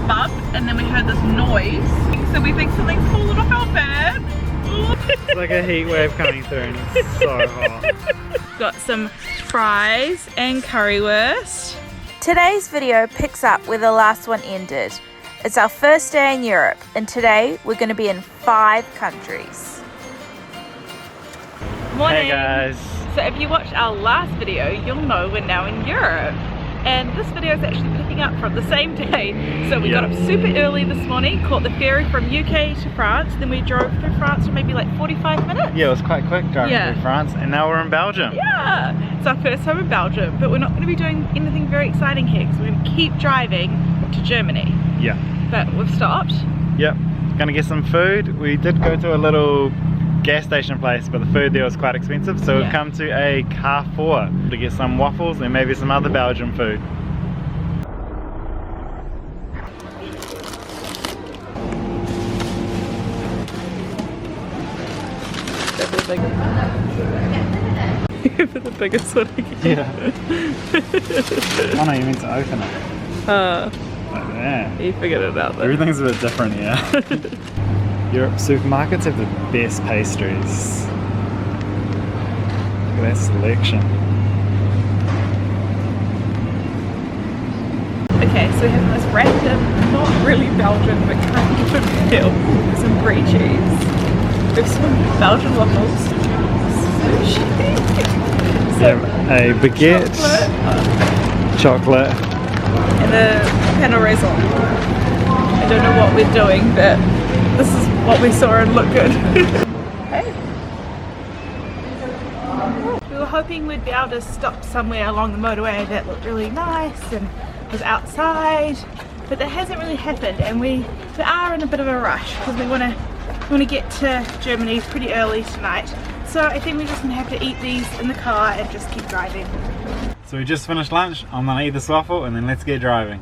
bump and then we heard this noise. So we think something's fallen off our van. It's like a heat wave coming through and it's so hot. Got some fries and currywurst. Today's video picks up where the last one ended. It's our first day in Europe, and today we're going to be in 5 countries. Morning. Hey guys. So if you watched our last video, you'll know we're now in Europe. And this video is actually picking up from the same day. So we got up super early this morning, caught the ferry from UK to France, then we drove through France for maybe like 45 minutes. Yeah, it was quite quick driving through France, and now we're in Belgium. Yeah, it's our first time in Belgium, but we're not going to be doing anything very exciting here because we're going to keep driving to Germany. Yeah. But we've stopped. Yep, gonna get some food. We did go to a little gas station place, but the food there was quite expensive, so we've come to a Carrefour to get some waffles and maybe some other Belgian food. For the biggest one again. Yeah. Oh no, you meant to open it. Like that. You figured it out though. Everything's a bit different here. Europe supermarkets have the best pastries. Look at that selection. Okay, so we have this random, not really Belgian, but kind of a meal with some brie cheese. We have some Belgian waffles, sushi, A baguette, chocolate, and a panel raison. I don't know what we're doing, but this is what we saw and looked good. Hey. We were hoping we'd be able to stop somewhere along the motorway that looked really nice and was outside, but that hasn't really happened, and we are in a bit of a rush because we want to get to Germany pretty early tonight. So I think we're just going to have to eat these in the car and just keep driving. So we just finished lunch. I'm gonna eat this waffle and then let's get driving.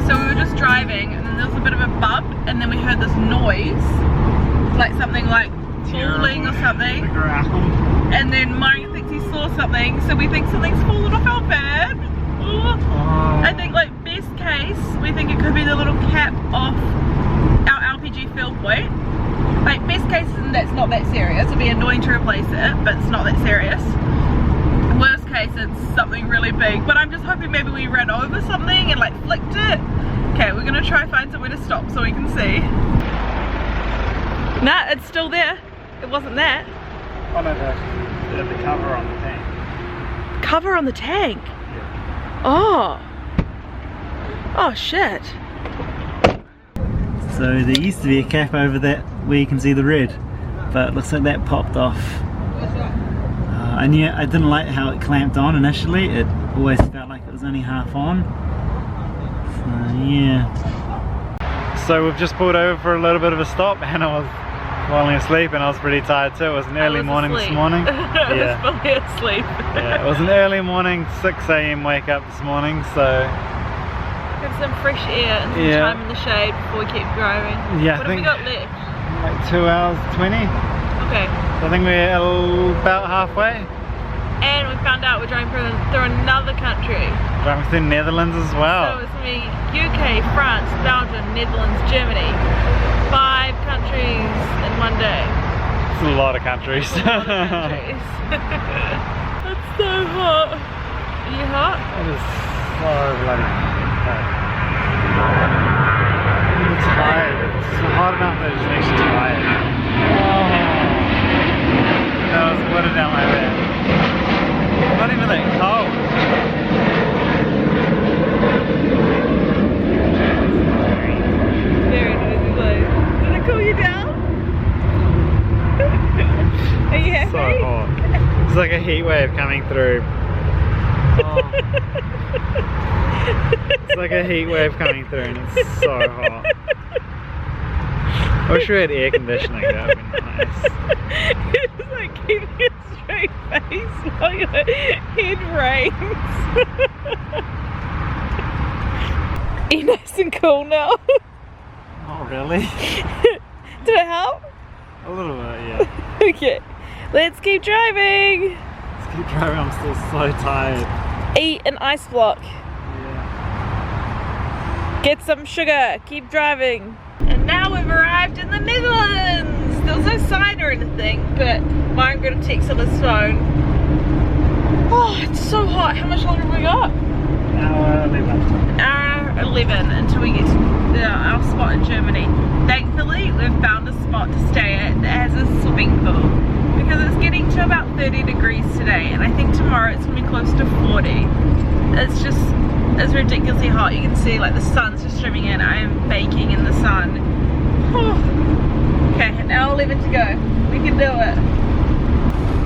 So we were just driving and then there was a bit of a bump and then we heard this noise, like something like falling or something. And then Mike thinks he saw something, so we think something's fallen off our van. I think like best case, we think it could be the little cap off our LPG fill point. Like best case, that's not that serious. It'd be annoying to replace it, but it's not that serious. Worst case, it's something really big. But I'm just hoping maybe we ran over something and like flicked it. Okay, we're gonna try find somewhere to stop so we can see. Nah, it's still there. It wasn't that. Oh no, the cover on the tank. Cover on the tank? Oh. Oh shit. So there used to be a cap over that where you can see the red, but it looks like that popped off. And yeah, I didn't like how it clamped on initially. It always felt like it was only half on. So yeah. So we've just pulled over for a little bit of a stop, and I was falling asleep and I was pretty tired too. It was an early morning this morning. I was fully asleep. Yeah, it was an early morning, 6 AM wake up this morning, so Get some fresh air and some time in the shade before we keep driving. Yeah, what have we got left? Like 2 hours 20. Okay. So I think we're about halfway. And we found out we're driving through another country. Driving through Netherlands as well. So it's going to be UK, France, Belgium, Netherlands, Germany. 5 countries in one day. It's a lot of countries. It's a lot of countries. It's so hot. Are you hot? It is so bloody hot. I'm tired. It's hot enough that it just makes you tired. Oh. That was water down my back. It's not even that cold. Very noisy place. Did it cool you down? Are you happy? So hot. It's like a heat wave coming through. Oh. It's like a heat wave coming through and it's so hot. I wish we had air conditioning, that would be nice. It's just like keeping a straight face while your head rains. Are you nice and cool now? Oh really? Did it help? I A little bit, yeah. Okay, let's keep driving. Let's keep driving, I'm still so tired. Eat an ice block. Yeah. Get some sugar, keep driving. And now we've arrived in the Netherlands. There was no sign or anything, but Myron got a text on his phone. Oh, it's so hot. How much longer have we got? Hour 11. Hour 11 until we get to our spot in Germany. Thankfully, we've found a spot to stay at that has a swimming pool because it's getting to about 30 degrees today, and I think tomorrow it's gonna be close to 40. It's ridiculously hot. You can see like the sun's just streaming in. I am baking in the sun. Okay, an hour 11 to go. We can do it.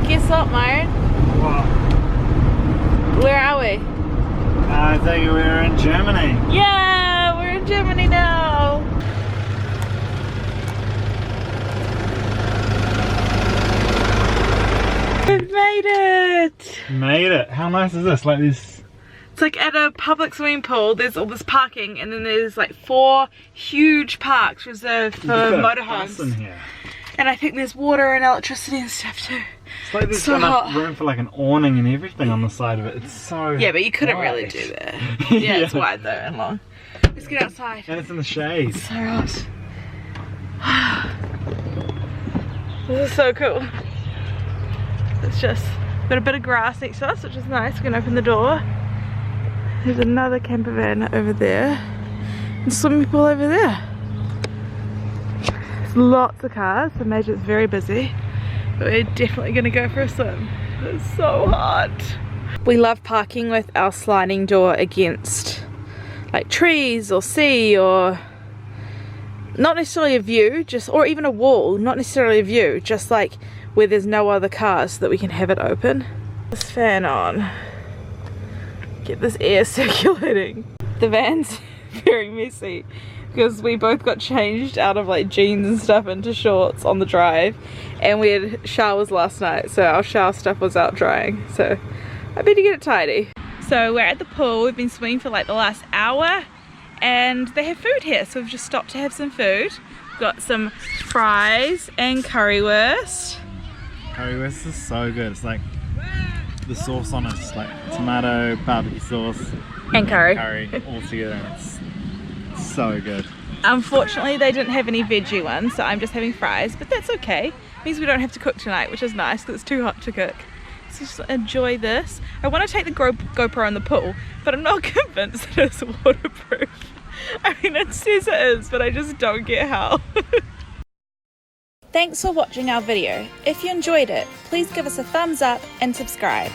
Guess what, Myron? What? Where are we? I think we're in Germany. Yeah, we're in Germany now. We've made it. Made it. How nice is this? Like this. It's like at a public swimming pool. There's all this parking, and then there's like 4 huge parks reserved for motorhomes. In here. And I think there's water and electricity and stuff too. It's like there's so enough hot. room for like an awning and everything on the side of it. It's so Yeah, but you couldn't wide. really do that. Yeah, Yeah. it's wide though and long. Let's get outside. And it's in the shade. So hot. This is so cool. It's just got a bit of grass next to us, which is nice. We can open the door. There's another camper van over there. And swimming pool over there. There's lots of cars, so I imagine it's very busy. But we're definitely gonna go for a swim. It's so hot. We love parking with our sliding door against like trees or sea, or not necessarily a view, just, or even a wall, not necessarily a view, just like where there's no other cars so that we can have it open. This fan on. Get this air circulating. The van's very messy because we both got changed out of like jeans and stuff into shorts on the drive, and we had showers last night, so our shower stuff was out drying, so I better get it tidy. So we're at the pool. We've been swimming for like the last hour, and they have food here, so we've just stopped to have some food. We've got some fries and currywurst. Currywurst is so good. It's like the sauce on it's like tomato, barbecue sauce, And curry. all together. And it's so good. Unfortunately, they didn't have any veggie ones, so I'm just having fries, but that's okay. It means we don't have to cook tonight, which is nice because it's too hot to cook. So just enjoy this. I want to take the GoPro in the pool, but I'm not convinced that it's waterproof. I mean, it says it is, but I just don't get how. Thanks for watching our video. If you enjoyed it, please give us a thumbs up and subscribe.